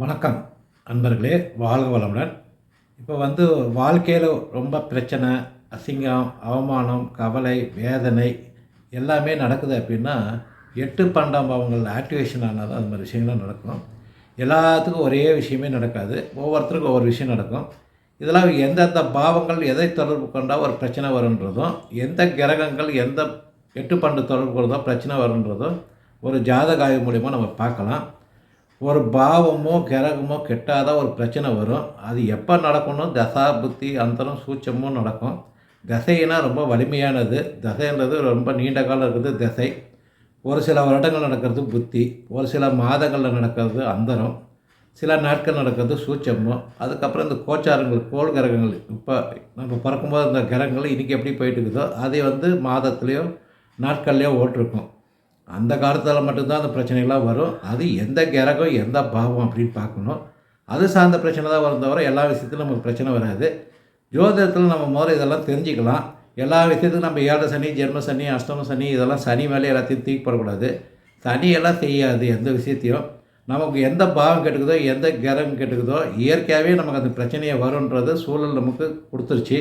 வணக்கம் நண்பர்களே, வாழ்க வளமுடன். இப்போ வாழ்க்கையில் ரொம்ப பிரச்சனை, அசிங்கம், அவமானம், கவலை, வேதனை எல்லாமே நடக்குது அப்படின்னா, 8 12ஆம் பாவங்கள் ஆக்டிவேஷன் ஆனால் தான் அது மாதிரி விஷயங்கள்லாம் நடக்கும். எல்லாத்துக்கும் ஒரே விஷயமே நடக்காது. ஒவ்வொருத்தருக்கும் ஒவ்வொரு விஷயம் நடக்கும். இதெல்லாம் எந்தெந்த பாவங்கள் எதை தொடர்பு கொண்டா ஒரு பிரச்சனை வருன்றதும், எந்த கிரகங்கள் எந்த 8 12 தொடர்பு கொண்டா பிரச்சனை வருன்றதும் ஒரு ஜாதக ஆய்வு மூலிமா நம்ம பார்க்கலாம். ஒரு பாவமோ, கிரகமோ கெட்டால் தான் ஒரு பிரச்சனை வரும். அது எப்போ நடக்கும்னா, தசா, புத்தி, அந்தரம், சூட்சமும் நடக்கும். தசைனா ரொம்ப வலிமையானது. தசைன்றது ரொம்ப நீண்ட காலம் இருக்குது தசை. ஒரு சில வருடங்கள் நடக்கிறது புத்தி. ஒரு சில மாதங்களில் நடக்கிறது அந்தரம். சில நாட்கள் நடக்கிறது சூட்சமம். அதுக்கப்புறம் இந்த கோச்சாரங்கள், கோள் கிரகங்கள் இப்போ நம்ம பிறக்கும்போது இந்த கிரகங்கள் இன்றைக்கி எப்படி போயிட்டு இருக்குதோ, அதை மாதத்துலேயோ, நாட்கள்லேயோ ஓட்டிருக்கும். அந்த காலத்தில் மட்டும்தான் அந்த பிரச்சனைகள்லாம் வரும். அது எந்த கிரகம், எந்த பாவம் அப்படின்னு பார்க்கணும். அது சார்ந்த பிரச்சனை தான் வரும் தவிர, எல்லா விஷயத்திலும் நமக்கு பிரச்சனை வராது. ஜோதிடத்தில் நம்ம முதல்ல இதெல்லாம் தெரிஞ்சுக்கலாம். எல்லா விஷயத்துக்கும் நம்ம 7 சனி, ஜென்ம சனி, அஷ்டம சனி இதெல்லாம் சனி மேலே எல்லாத்தையும் தூக்கி போடக்கூடாது. சனியெல்லாம் செய்யாது எந்த விஷயத்தையும். நமக்கு எந்த பாவம் கெட்டுக்குதோ, எந்த கிரகம் கெட்டுக்குதோ, இயற்கையாகவே நமக்கு அந்த பிரச்சனையை வருன்றது சூழல் நமக்கு கொடுத்துருச்சு.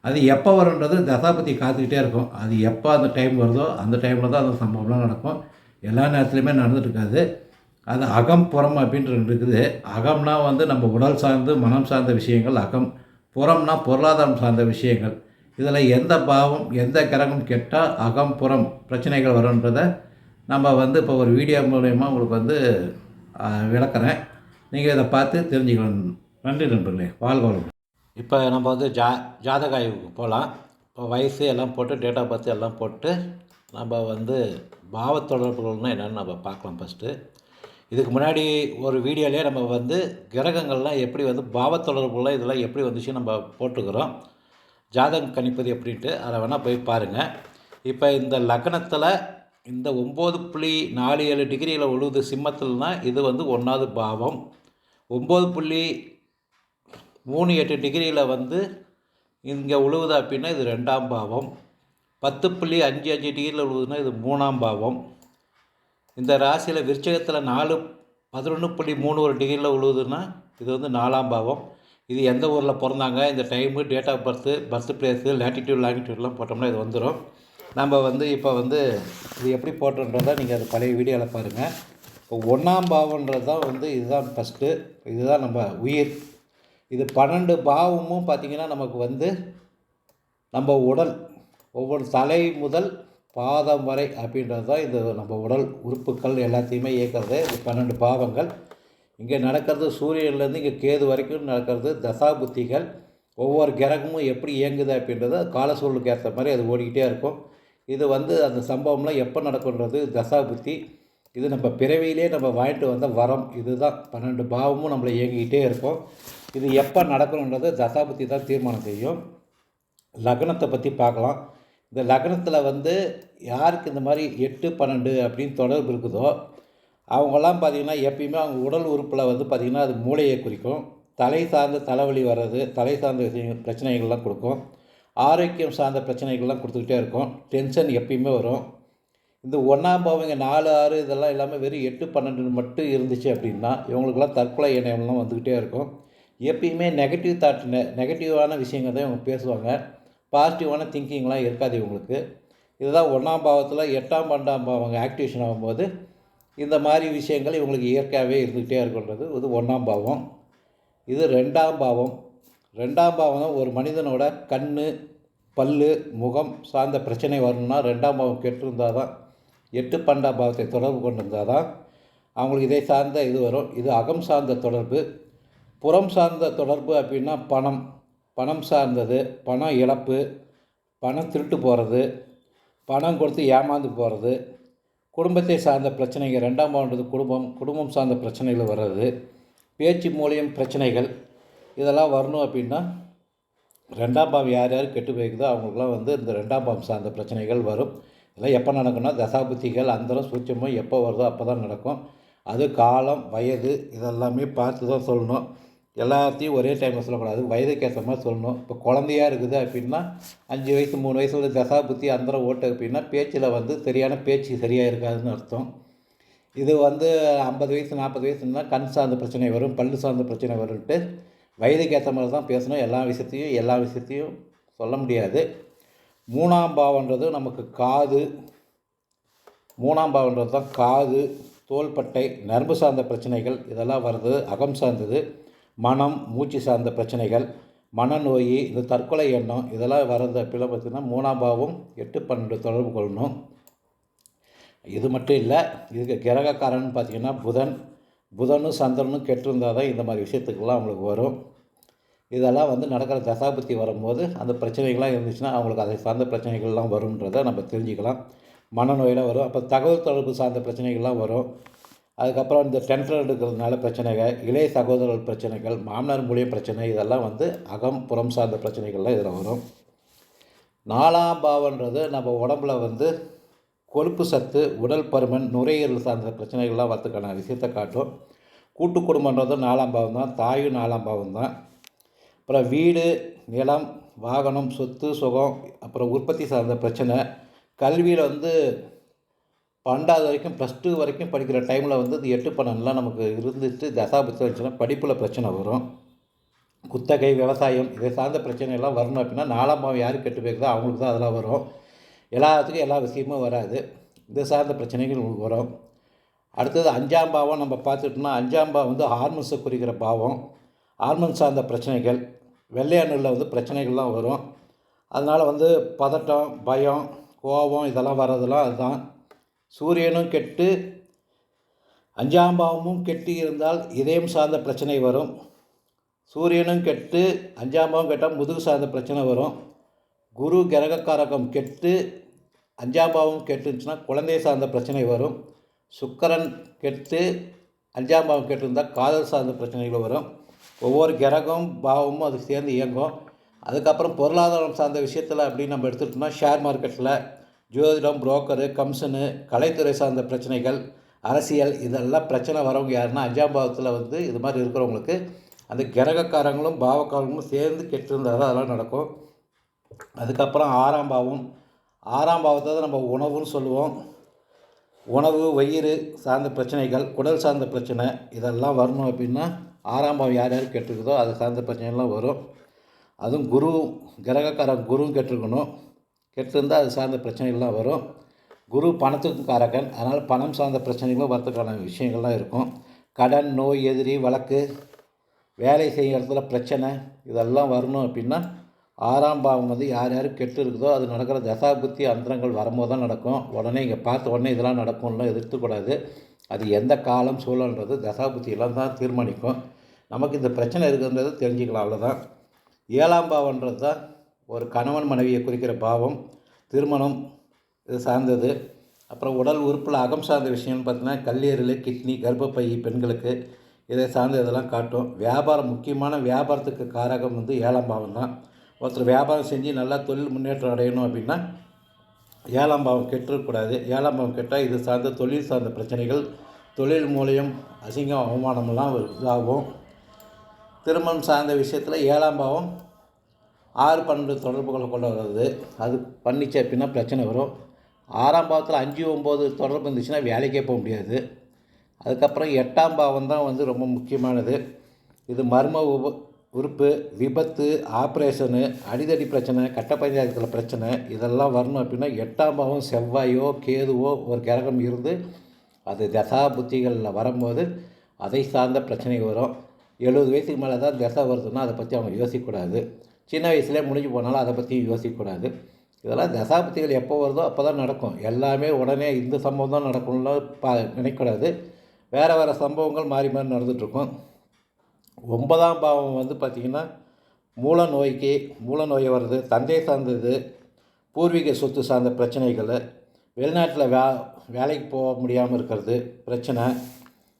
அது எப்போ வரும்ன்றது தசாபதி காத்துக்கிட்டே இருக்கும். அது எப்போ அந்த டைம் வருதோ அந்த டைமில் தான் அந்த சம்பவம்லாம் நடக்கும். எல்லா நேரத்துலையுமே நடந்துட்டு இருக்காது. அது அகம், புறம் அப்படின்ட்டு இருக்குது. அகம்னா நம்ம உடல் சார்ந்து மனம் சார்ந்த விஷயங்கள் அகம். புறம்னா பொருளாதாரம் சார்ந்த விஷயங்கள். இதில் எந்த பாவம் எந்த கிரகம் கெட்டால் அகம் புறம் பிரச்சனைகள் வரும்ன்றதை நம்ம இப்போ ஒரு வீடியோ மூலயமா உங்களுக்கு விளக்குறேன். நீங்கள் இதை பார்த்து தெரிஞ்சுக்கலாம். நன்றி நண்பர்களே, வாழ்க வளமுடன். இப்போ நம்ம ஜாதக ஆய்வுக்கு போகலாம். இப்போ வயசு எல்லாம் போட்டு, டேட் ஆஃப் பர்த் எல்லாம் போட்டு நம்ம பாவத்தொடர்புகள்னால் என்னென்னு நம்ம பார்க்கலாம் ஃபஸ்ட்டு. இதுக்கு முன்னாடி ஒரு வீடியோலேயே நம்ம கிரகங்கள்லாம் எப்படி பாவத்தொடர்புகள்லாம் இதெல்லாம் எப்படி வந்துச்சு நம்ம போட்டுக்கிறோம். ஜாதகம் கணிப்பது எப்படின்ட்டு அதை வேணால் போய் பாருங்கள். இப்போ இந்த லக்னத்தில் இந்த 9.47 டிகிரியில் உழுவுது சிம்மத்தில்னா இது 1வது பாவம். 9.38 டிகிரியில் இங்கே உழுவுது அப்படின்னா இது 2ஆம் பாவம். 10.55 டிகிரியில் உழுவுதுன்னா இது 3ஆம் பாவம். இந்த ராசியில் விருச்சகத்தில் 11.31 டிகிரியில் உழுவுதுன்னா இது 4ஆம் பாவம். இது எந்த ஊரில் பிறந்தாங்க, இந்த time, date of birth, birth place, latitude லாங்கிடியூட்லாம் போட்டோம்னா இது வந்துடும். நம்ம இப்போ இது எப்படி போட்டோன்றதை நீங்கள் அது பழைய வீடியோவில் பாருங்கள். இப்போ 1ஆம் பாவன்றது தான் இதுதான் ஃபஸ்ட்டு. இதுதான் நம்ம உயிர். இது 12 பாவமும் பார்த்திங்கன்னா நமக்கு நம்ம உடல் ஒவ்வொரு தலை முதல் பாதம் வரை அப்படின்றது தான் இது நம்ம உடல் உறுப்புகள் எல்லாத்தையுமே இயக்கிறது. இது 12 பாவங்கள். இங்கே நடக்கிறது சூரியன்லேருந்து இங்கே கேது வரைக்கும் நடக்கிறது தசாபுத்திகள். ஒவ்வொரு கிரகமும் எப்படி இயங்குது அப்படின்றது காலசூழலுக்கு ஏற்ற மாதிரி அது ஓடிக்கிட்டே இருக்கும். இது அந்த சம்பவம்லாம் எப்போ நடக்குன்றது தசாபுத்தி. இது நம்ம பிறவியிலே நம்ம வாங்கிட்டு வந்த வரம். இதுதான் 12 பாவமும் நம்மளை இயங்கிக்கிட்டே இருக்கும். இது எப்போ நடக்கணுன்றது தசாபுத்தி தான் தீர்மானம் செய்யும். லக்னத்தை பற்றி பார்க்கலாம். இந்த லக்னத்தில் யாருக்கு இந்த மாதிரி 8 12 அப்படின்னு தொடர்பு இருக்குதோ அவங்கெல்லாம் பார்த்திங்கன்னா எப்பயுமே அவங்க உடல் உறுப்பில் பார்த்திங்கன்னா அது மூளையை குறிக்கும். தலை சார்ந்த தலைவலி வர்றது, தலை சார்ந்த பிரச்சனைகள்லாம் கொடுக்கும். ஆரோக்கியம் சார்ந்த பிரச்சனைகள்லாம் கொடுத்துக்கிட்டே இருக்கும். டென்ஷன் எப்பயுமே வரும். இந்த 1ஆம் பாவம் இங்கே 4 6 இதெல்லாம் இல்லாமல் வெறும் 8 12 மட்டும் இருந்துச்சு அப்படின்னா இவங்களுக்கெல்லாம் தற்கொலை எண்ணம்லாம் வந்துக்கிட்டே இருக்கும். எப்பயுமே நெகட்டிவ் தாட், நெகட்டிவான விஷயங்கள் தான் இவங்க பேசுவாங்க. பாசிட்டிவான திங்கிங்லாம் இருக்காது இவங்களுக்கு. இதுதான் 1ஆம் பாவத்தில் 8ஆம் 12ஆம் பாவங்க ஆக்டிவேஷன் ஆகும்போது இந்த மாதிரி விஷயங்கள் இவங்களுக்கு இயற்கையாகவே இருந்துக்கிட்டே இருக்குன்றது இது 1ஆம் பாவம். இது 2ஆம் பாவம். 2ஆம் பாவம் தான் ஒரு மனிதனோட கண், பல், முகம் சார்ந்த பிரச்சனை வரணும்னா 2ஆம் பாவம் கெட்டிருந்தால் தான், 8 12ஆம் பாவத்தை தொடர்பு கொண்டு இருந்தால் தான் அவங்களுக்கு இதை சார்ந்த இது வரும். இது அகம் சார்ந்த தொடர்பு. புறம் சார்ந்த தொடர்பு அப்படின்னா பணம் சார்ந்தது, பணம் இழப்பு, பணம் திருட்டு போகிறது, பணம் கொடுத்து ஏமாந்து போகிறது, குடும்பத்தை சார்ந்த பிரச்சனைகள். 2ஆம் பாவன்றது குடும்பம் சார்ந்த பிரச்சனைகள் வர்றது, பேச்சு மூலியம் பிரச்சனைகள் இதெல்லாம் வரணும் அப்படின்னா 2ஆம் பாவம் யார் கெட்டு போய்க்குதோ அவங்களுக்குலாம் இந்த 2ஆம் பாவம் சார்ந்த பிரச்சனைகள் வரும். இதெல்லாம் எப்போ நடக்கும்னா தசாபுத்திகள் அந்தரம் சூட்சமும் எப்போ வருதோ அப்போ தான் நடக்கும். அது காலம், வயது இதெல்லாமே பார்த்து தான் சொல்லணும். எல்லாத்தையும் ஒரே டைமில் சொல்லக்கூடாது. வயதுக்கு ஏற்ற மாதிரி சொல்லணும். இப்போ குழந்தையாக இருக்குது அப்படின்னா 5 வயசு 3 வயசு தசாபுத்தி அந்தரம் ஓட்டு அப்படின்னா பேச்சில் சரியான பேச்சு சரியாக இருக்காதுன்னு அர்த்தம். இது வந்து 50 வயசு 40 வயசுன்னா கண் சார்ந்த பிரச்சனை வரும், பல்லு சார்ந்த பிரச்சனை வரும்ன்ட்டு வயதுக்கு ஏற்ற மாதிரி தான் பேசணும். எல்லா விஷயத்தையும் சொல்ல முடியாது. 3ஆம் பாவன்றது நமக்கு காது, 3ஆம் பாவன்றது தான் காது, தோள்பட்டை, நரம்பு சார்ந்த பிரச்சனைகள் இதெல்லாம் வருது. அகம் சார்ந்தது. மனம், மூச்சு சார்ந்த பிரச்சனைகள், மனநோய், இந்த தற்கொலை எண்ணம் இதெல்லாம் வர்றது அப்பெல்லாம் பார்த்திங்கன்னா 3ஆம் பாவம் 8, 12 தொடர்பு கொள்ளணும். இது மட்டும் இல்லை, இதுக்கு கிரகக்காரன்னு பார்த்திங்கன்னா புதனும் சந்திரனும் கெட்டிருந்தால் தான் இந்த மாதிரி விஷயத்துக்கெல்லாம் அவங்களுக்கு வரும். இதெல்லாம் வந்து நடக்கிற தசாபுத்தி வரும்போது அந்த பிரச்சனைகள்லாம் இருந்துச்சுன்னா அவங்களுக்கு அதை சார்ந்த பிரச்சனைகள்லாம் வரும்ன்றதை நம்ம தெரிஞ்சுக்கலாம். மனநோயெலாம் வரும். அப்போ தகவல் தொடர்பு சார்ந்த பிரச்சனைகள்லாம் வரும். அதுக்கப்புறம் இந்த டென்ஷன் எடுக்கிறதுனால பிரச்சனைகள், இளைய சகோதரர்கள் பிரச்சனைகள், மாமனார் மூலிய பிரச்சனை இதெல்லாம் வந்து அகம் புறம் சார்ந்த பிரச்சனைகள்லாம் இதில் வரும். 4ஆம் பாவன்றது நம்ம உடம்புல வந்து கொழுப்பு சத்து, உடல் பருமன், நுரையீரல் சார்ந்த பிரச்சனைகள்லாம் வரதுக்கான விஷயத்தை காட்டும். கூட்டு குடும்பன்றது 4ஆம் பாவம் தான். தாயும் 4ஆம் பாவம் தான். அப்புறம் வீடு, நிலம், வாகனம், சொத்து, சுகம், அப்புறம் உற்பத்தி சார்ந்த பிரச்சனை, கல்வியில் வந்து 12வது வரைக்கும் +2 வரைக்கும் படிக்கிற டைமில் வந்து இது 8, 12லாம் நமக்கு இருந்துட்டு தசாபுத்தி வந்துச்சுன்னா படிப்பில் பிரச்சனை வரும். குத்தகை, விவசாயம் இதை சார்ந்த பிரச்சனைகள்லாம் வரணும் அப்படின்னா 4ஆம் பாவம் யாருக்கு கெட்டு போயிருக்குதோ அவங்களுக்கு தான் அதெல்லாம் வரும். எல்லாத்துக்கும் எல்லா விஷயமும் வராது. இது சார்ந்த பிரச்சனைகள் உங்களுக்கு வரும். அடுத்தது 5ஆம் பாவம் நம்ம பார்த்துட்டோம்னா 5ஆம் பாவம் வந்து ஹார்மோன்ஸை குறிக்கிற பாவம். ஹார்மோன் சார்ந்த பிரச்சனைகள், வெள்ளையணுவில் வந்து பிரச்சனைகள்லாம் வரும். அதனால் வந்து பதட்டம், பயம், கோபம் இதெல்லாம் வர்றதெல்லாம் அதுதான். சூரியனும் கெட்டு 5ஆம் பாவமும் கெட்டு இருந்தால் இதயம் சார்ந்த பிரச்சனை வரும். சூரியனும் கெட்டு 5ஆம் பாவம் கெட்டால் முதுகு சார்ந்த பிரச்சனை வரும். குரு கிரகக்காரகம் கெட்டு 5ஆம் பாவம் கெட்டுச்சுன்னா குழந்தை சார்ந்த பிரச்சனை வரும். சுக்கிரன் கெட்டு 5ஆம் பாவம் கெட்டிருந்தால் காதல் சார்ந்த பிரச்சனைகள் வரும். ஒவ்வொரு கிரகம் பாவமும் அது சேர்ந்து இயங்கும். அதுக்கப்புறம் பொருளாதாரம் சார்ந்த விஷயத்தில் அப்படின்னு நம்ம எடுத்துக்கிட்டோம்னா ஷேர் மார்க்கெட்டில், ஜோதிடம், புரோக்கரு, கமிஷனு, கலைத்துறை சார்ந்த பிரச்சனைகள், அரசியல் இதெல்லாம் பிரச்சனை வரவங்க யாருன்னா 5ஆம் பாவத்தில் வந்து இது மாதிரி இருக்கிறவங்களுக்கு அந்த கிரகக்காரங்களும் பாவக்காரங்களும் சேர்ந்து கெட்டிருந்தால் தான் அதெல்லாம் நடக்கும். அதுக்கப்புறம் 6ஆம் பாவம், 6ஆம் பாவத்தை தான் நம்ம உணவுன்னு சொல்லுவோம். உணவு, வயிறு சார்ந்த பிரச்சனைகள், குடல் சார்ந்த பிரச்சனை இதெல்லாம் வரணும் அப்படின்னா 6ஆம் பாவம் யார் யார் கெட்டிருக்குதோ அதை சார்ந்த பிரச்சனைலாம் வரும். அதுவும் கிரகக்காரன் குருவும் கெட்டிருக்கணும். கெட்டிருந்தால் அது சார்ந்த பிரச்சனைகள்லாம் வரும். குரு பணத்துக்கு காரகன், அதனால் பணம் சார்ந்த பிரச்சனைகளும் வரதுக்கான விஷயங்கள்லாம் இருக்கும். கடன், நோய், எதிரி, வழக்கு, வேலை செய்யும் இடத்துல பிரச்சனை இதெல்லாம் வரணும் அப்படின்னா 6ஆம் பாவம் வந்து யார் யார் கெட்டு இருக்குதோ அது நடக்கிற தசாபுத்தி அந்தரங்கள் வரும்போது தான் நடக்கும். உடனே இங்கே பார்த்த உடனே இதெல்லாம் நடக்கும்லாம் எதிர்த்துக்கூடாது. அது எந்த காலம் சூழல்ன்றது தசாபுத்தியெல்லாம் தான் தீர்மானிக்கும். நமக்கு இந்த பிரச்சனை இருக்குன்றது தெரிஞ்சுக்கலாம், அவ்வளோதான். 7ஆம் பாவன்றது தான் ஒரு கணவன் மனைவியை குறிக்கிற பாவம். திருமணம் இது சார்ந்தது. அப்புறம் உடல் உறுப்பில் அகம் சார்ந்த விஷயம்னு பார்த்தீங்கன்னா கல்லீரல், கிட்னி, கர்ப்பப்பை பெண்களுக்கு இதை சார்ந்த இதெல்லாம் காட்டும். வியாபாரம், முக்கியமான வியாபாரத்துக்கு காரகம் வந்து 7ஆம் பாவம் தான். ஒருத்தர் வியாபாரம் செஞ்சு நல்லா தொழில் முன்னேற்றம் அடையணும் அப்படின்னா 7ஆம் பாவம் கெட்டுறக்கூடாது. 7ஆம் பாவம் கெட்டால் இது சார்ந்த தொழில் சார்ந்த பிரச்சனைகள், தொழில் மூலியம் அசிங்கம், அவமானமெல்லாம் இதாகும். திருமணம் சார்ந்த விஷயத்தில் 7ஆம் பாவம் 6, 12 தொடர்புகளை கொண்டு வர்றது. அது பண்ணிச்சு அப்படின்னா பிரச்சனை வரும். 6ஆம் பாவத்தில் 5, 9 தொடர்பு இருந்துச்சுன்னா வேலைக்கே போக முடியாது. அதுக்கப்புறம் 8ஆம் பாவம் தான் வந்து ரொம்ப முக்கியமானது. இது மர்ம உறுப்பு, விபத்து, ஆப்ரேஷனு, அடிதடி பிரச்சனை, கட்ட பஞ்சாயத்தில் பிரச்சனை இதெல்லாம் வரணும் அப்படின்னா 8ஆம் பாவம் செவ்வாயோ கேதுவோ ஒரு கிரகம் இருந்து அது தசா புத்திகளில் வரும்போது அதை சார்ந்த பிரச்சனை வரும். 70 வயசுக்கு மேலே தான் தசை வருதுன்னா அதை பற்றி அவங்க யோசிக்கக்கூடாது. சின்ன வயசுலேயே முடிஞ்சு போனாலும் அதை பற்றி யோசிக்கக்கூடாது. இதெல்லாம் தசாபுத்திகள் எப்போ வருதோ அப்போ தான் நடக்கும். எல்லாமே உடனே இந்த சம்பவம் தான் நடக்கணும்லாம் நினைக்கக்கூடாது. வேறு சம்பவங்கள் மாறி மாறி நடந்துகிட்ருக்கும். 9ஆம் பாவம் வந்து பார்த்திங்கன்னா மூல நோய் வருது, தந்தை சார்ந்தது, பூர்வீக சொத்து சார்ந்த பிரச்சனைகள், வெளிநாட்டில் வேலைக்கு போக முடியாமல் இருக்கிறது பிரச்சனை,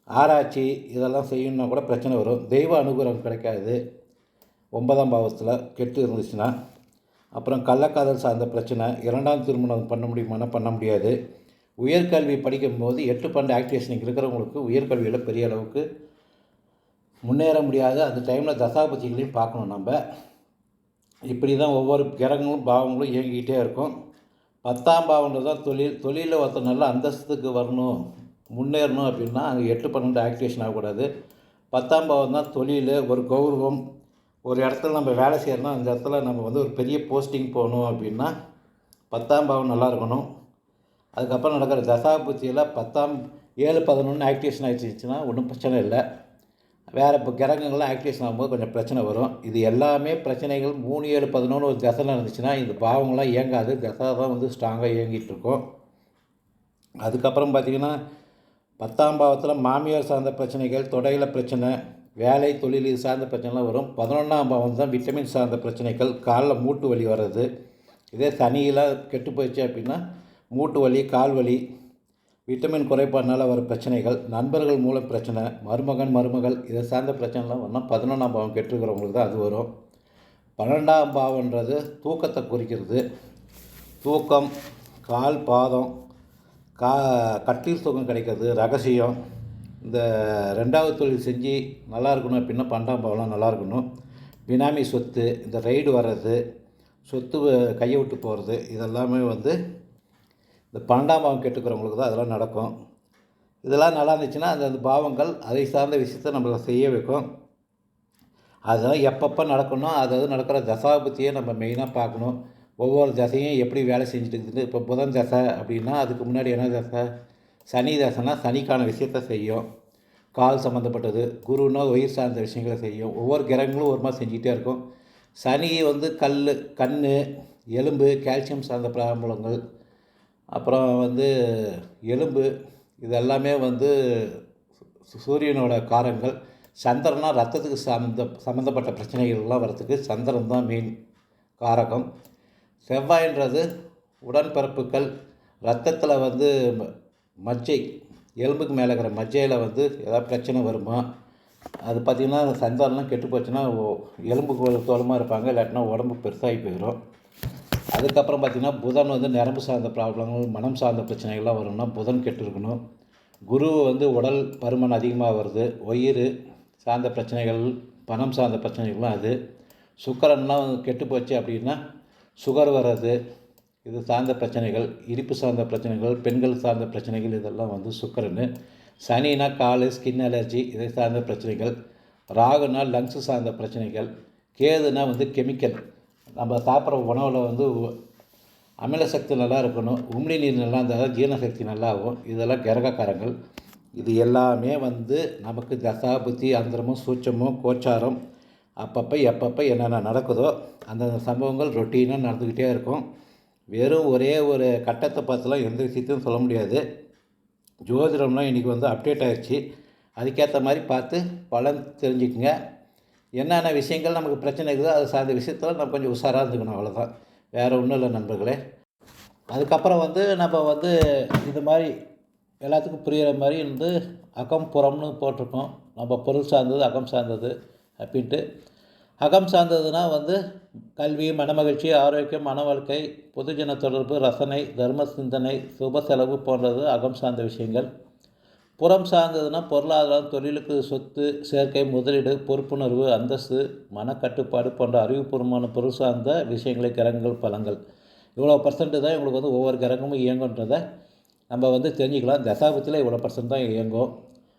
ஆராய்ச்சி இதெல்லாம் செய்யணுன்னா கூட பிரச்சனை வரும். தெய்வ அனுகிரகம் கிடைக்காது 9ஆம் பாவத்தில் கெட்டு இருந்துச்சுன்னா. அப்புறம் கள்ளக்காதல் சார்ந்த பிரச்சனை, 2ஆம் திருமணம் பண்ண முடியுமானா பண்ண முடியாது. உயர்கல்வி படிக்கும்போது 8, 12 ஆக்டிவேஷன் இருக்கிறவங்களுக்கு உயர்கல்வியில் பெரிய அளவுக்கு முன்னேற முடியாது. அந்த டைமில் தசாபுத்திகளையும் பார்க்கணும் நம்ம. இப்படி தான் ஒவ்வொரு கிரகங்களும் பாவங்களும் இயங்கிக்கிட்டே இருக்கும். 10ஆம் பாவன்றது தான் தொழிலில் ஒருத்தர் நல்ல அந்தஸ்துக்கு வரணும், முன்னேறணும் அப்படின்னா அங்கே 8, 12 ஆக்டிவேஷன் ஆகக்கூடாது. 10ஆம் பாவம் தான் தொழில், ஒரு கௌரவம். ஒரு இடத்துல நம்ம வேலை செய்கிறோன்னா அந்த இடத்துல நம்ம வந்து ஒரு பெரிய போஸ்டிங் போகணும் அப்படின்னா 10ஆம் பாவம் நல்லா இருக்கணும். அதுக்கப்புறம் நடக்கிற தசாபுத்தியில் 7, 11 ஆக்டிவேஷன் ஆகிடுச்சுன்னா ஒன்றும் பிரச்சனை இல்லை. வேறு இப்போ கிரகங்கள்லாம் ஆக்டிவேஷன் ஆகும்போது கொஞ்சம் பிரச்சனை வரும். இது எல்லாமே பிரச்சனைகள் 3, 7, 11 ஒரு தசையில் இருந்துச்சுன்னா இந்த பாவங்கள்லாம் இயங்காது. தசை தான் வந்து ஸ்ட்ராங்காக இயங்கிட்டுருக்கும். அதுக்கப்புறம் பார்த்திங்கன்னா 10ஆம் பாவத்தில் மாமியார் சார்ந்த பிரச்சனைகள், தொடையில் பிரச்சனை, வேலை தொழில் இது சார்ந்த பிரச்சனைலாம் வரும். 11ஆம் பாவம் தான் விட்டமின் சார்ந்த பிரச்சனைகள், காலில் மூட்டு வலி வர்றது. இதே சனியெல்லாம் கெட்டு போயிடுச்சு அப்படின்னா மூட்டு வலி, கால் வலி, விட்டமின் குறைபாடுனால வர பிரச்சனைகள், நண்பர்கள் மூலம் பிரச்சனை, மருமகள் இதை சார்ந்த பிரச்சனைலாம் வரணும். 11ஆம் பாவம் கெட்டுருக்கிறவங்களுக்கு தான் அது வரும். 12ஆம் பாவன்றது தூக்கத்தை குறிக்கிறது. தூக்கம், கால் பாதம், கட்டில் தூக்கம் கிடைக்கிறது ரகசியம். இந்த 2வது தொழில் செஞ்சு நல்லா இருக்கணும் அப்படின்னா 12ஆம் பாவம்லாம் நல்லா இருக்கணும். பினாமி சொத்து, இந்த ரைடு வர்றது, சொத்து கையை விட்டு போகிறது, இதெல்லாமே வந்து இந்த 12ஆம் பாவம் கெட்டுக்கிறவங்களுக்கு தான் அதெல்லாம் நடக்கும். இதெல்லாம் நல்லா இருந்துச்சுன்னா அந்த பாவங்கள் அதை சார்ந்த விஷயத்தை நம்மளை செய்ய வைக்கும். அதெல்லாம் எப்பப்போ நடக்கணும், அதாவது நடக்கிற தசாபுத்தியை நம்ம மெயினாக பார்க்கணும். ஒவ்வொரு தசையும் எப்படி வேலை செஞ்சுட்டு இருக்குது. இப்போ புதன் தசை அப்படின்னா அதுக்கு முன்னாடி என்ன தசை? சனி தசைனா சனிக்கான விஷயத்த செய்யும். கால் சம்மந்தப்பட்டது. குருன்னா உயிர் சார்ந்த விஷயங்களை செய்யும். ஒவ்வொரு கிரகங்களும் ஒரு மாதிரி செஞ்சுக்கிட்டே இருக்கும். சனி வந்து கண், எலும்பு, கால்சியம் சார்ந்த பிராபலங்கள், அப்புறம் வந்து எலும்பு, இதெல்லாமே வந்து சூரியனோட காரங்கள். சந்திரனா ரத்தத்துக்கு சம்மந்தப்பட்ட பிரச்சனைகள்லாம் வர்றதுக்கு சந்திரன் தான் மெயின் காரகம். செவ்வாயின்றது உடன்பிறப்புகள், ரத்தத்தில் வந்து மஜ்ஜை, எலும்புக்கு மேலே இருக்கிற மஜ்ஜையில் வந்து ஏதாவது பிரச்சனை வருமா. அது பார்த்திங்கன்னா சந்திரன்லாம் கெட்டு போச்சுன்னா எலும்புக்கு தோலமாக இருப்பாங்க, இல்லாட்டினா உடம்பு பெருசாகி போயிடும். அதுக்கப்புறம் பார்த்திங்கன்னா புதன் வந்து நரம்பு சார்ந்த ப்ராப்ளங்கள், மனம் சார்ந்த பிரச்சனைகள்லாம் வரும்னா புதன் கெட்டு இருக்கணும். குரு வந்து உடல் பருமன் அதிகமாக வருது, வயிறு சார்ந்த பிரச்சனைகள், பணம் சார்ந்த பிரச்சனைகள்லாம் அது. சுக்கிரன்லாம் கெட்டு போச்சு அப்படின்னா சுகர் வர்றது, இது சார்ந்த பிரச்சனைகள், இடுப்பு சார்ந்த பிரச்சனைகள், பெண்கள் சார்ந்த பிரச்சனைகள், இதெல்லாம் வந்து சுக்கிரன். சனினா கால், ஸ்கின் அலர்ஜி, இதை சார்ந்த பிரச்சனைகள். ராகுனா லங்ஸு சார்ந்த பிரச்சனைகள். கேதுனா வந்து கெமிக்கல், நம்ம சாப்பிட்ற உணவில் வந்து அமில சக்தி நல்லா இருக்கணும், உமிழி நீர் நல்லா இருந்தால் ஜீரணசக்தி நல்லா ஆகும். இதெல்லாம் கிரகக்காரங்கள். இது எல்லாமே வந்து நமக்கு தசா புத்தி அந்தரமும் சூட்சமும் கோச்சாரம் அப்பப்போ எப்பப்போ என்னென்ன நடக்குதோ அந்தந்த சம்பவங்கள் ரொட்டீனாக நடந்துக்கிட்டே இருக்கும். வெறும் ஒரே ஒரு கட்டத்தை பார்த்துலாம் எந்த விஷயத்தையும் சொல்ல முடியாது. ஜோதிடம்லாம் இன்றைக்கி வந்து அப்டேட் ஆகிடுச்சு. அதுக்கேற்ற மாதிரி பார்த்து பலன் தெரிஞ்சுக்குங்க. என்னென்ன விஷயங்கள் நமக்கு பிரச்சனை இருக்குதோ அது சார்ந்த விஷயத்தில் நம்ம கொஞ்சம் உஷாராக இருந்துக்கணும், அவ்வளோதான். வேறு ஒன்றும் இல்லை நண்பர்களே. அதுக்கப்புறம் வந்து நம்ம வந்து இது மாதிரி எல்லாத்துக்கும் புரிகிற மாதிரி வந்து அகம் புறம்னு போட்டிருக்கோம். நம்ம பொருள் சார்ந்தது, அகம் சார்ந்தது அப்படின்ட்டு. அகம் சார்ந்ததுனால் வந்து கல்வி, மனமகிழ்ச்சி, ஆரோக்கியம், மன வாழ்க்கை, பொதுஜன தொடர்பு, ரசனை, தர்ம சிந்தனை, சுப செலவு போன்றது அகம் சார்ந்த விஷயங்கள். புறம் சார்ந்ததுன்னா பொருளாதாரம், தொழிலுக்கு சொத்து சேர்க்கை, முதலீடு, பொறுப்புணர்வு, அந்தஸ்து, மனக்கட்டுப்பாடு போன்ற அறிவுபூர்வமான பொருள் சார்ந்த விஷயங்களை கிரகங்கள் பலங்கள். இவ்வளோ பர்சன்ட் தான் இவங்களுக்கு வந்து ஒவ்வொரு கிரகமும் இயங்குன்றதை நம்ம வந்து தெரிஞ்சுக்கலாம். தசாபத்தில் இவ்வளோ பர்சன்ட் தான் இயங்கும்.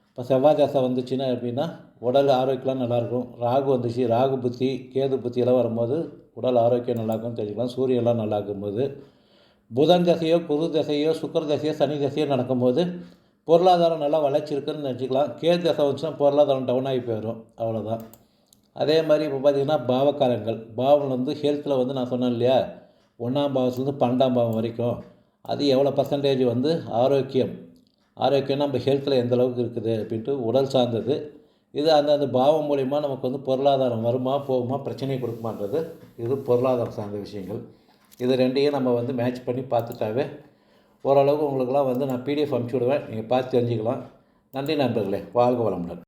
இப்போ செவ்வாய் தசை வந்துச்சுன்னா அப்படின்னா உடல் ஆரோக்கியம்லாம் நல்லாயிருக்கும். ராகு வந்துச்சு, ராகு புத்தி, கேது புத்தியெல்லாம் வரும்போது உடல் ஆரோக்கியம் நல்லாயிருக்கும்னு தெரிஞ்சுக்கலாம். சூரியன்லாம் நல்லா இருக்கும்போது, புதன் தசையோ குரு தசையோ சுக்கர தசையோ சனி தசையோ நடக்கும்போது பொருளாதாரம் நல்லா வளர்ச்சி இருக்குதுன்னு நினச்சிக்கலாம். கேது தசை வந்துச்சுன்னா பொருளாதாரம் டவுன் ஆகி போயிடும், அவ்வளோதான். அதே மாதிரி இப்போ பார்த்திங்கன்னா பாவக்காரங்கள், பாவம் வந்து ஹெல்த்தில் வந்து நான் சொன்னேன் இல்லையா, 1ஆம் பாவத்துலேருந்து 12ஆம் பாவம் வரைக்கும் அது எவ்வளோ பர்சன்டேஜ் வந்து ஆரோக்கியம் நம்ம ஹெல்த்தில் எந்த அளவுக்கு இருக்குது அப்படின்ட்டு உடல் சார்ந்தது. இது அந்த பாவம் மூலிமா நமக்கு வந்து பொருளாதாரம் வருமா போகுமா, பிரச்சனையை கொடுக்குமான்றது இது பொருளாதாரம் சார்ந்த விஷயங்கள். இது ரெண்டையும் நம்ம வந்து மேட்ச் பண்ணி பார்த்துட்டாவே ஓரளவுக்கு உங்களுக்கெல்லாம் வந்து நான் பிடிஎஃப் அனுப்பிச்சி விடுவேன், நீங்கள் பார்த்து தெரிஞ்சுக்கலாம். நன்றி நண்பர்களே, வாழ்க வளமுடன்.